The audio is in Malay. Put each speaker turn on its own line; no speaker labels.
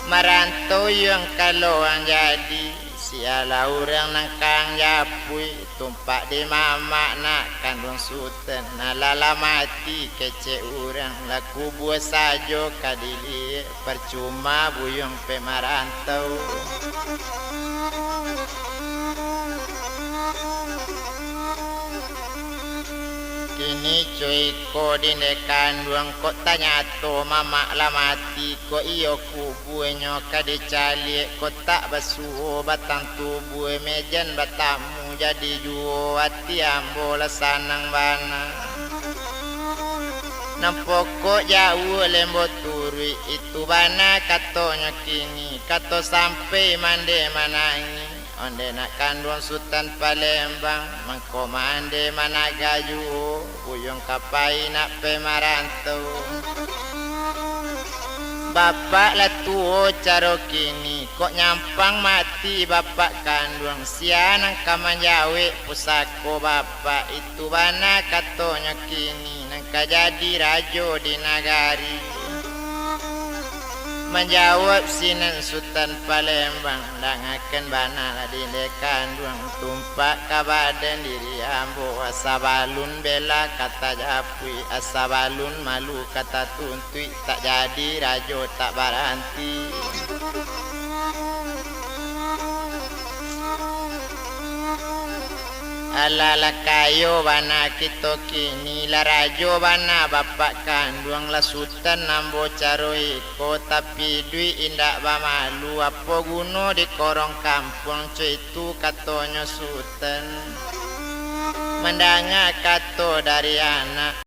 Merantau yang kalau ang jadi siala orang nangkang japui tumpak di mamak nak kandung sultan nalala mati kece orang laku buat sajo kadili percuma buyung pe merantau. Kini cuy ko dinekan duang ko tanya to mama la mati ko iyo kubuenyo kadicali ko tak basuo batang tubuh mejan batamu jadi juo hati ambo la sanang bana nampoko jauh lembo turi itu bana katonyo kini kato sampai mande manangi onde nak kandung Sultan Palembang mangkomande managaju buyung kapai nak pe marantau bapak lah tuo caro kini kok nyampang mati bapak kandung sianang kamanjawe pusako bapak itu bana katonya kini nangka jadi rajo di nagari menjawab sinan Sultan Palembang dangakan bana lah di kandung tumpak kabadan diri ambo asabalun bela kata japui asabalun malu kata tuntui tak jadi rajo tak baranti. Alala kayo bana kito kini la rajo bana bapak kandung la sultan nambo caroi ko tapi dui indak bamalu apa guno di korong kampung itu katonyo sultan mendanga kato dari anak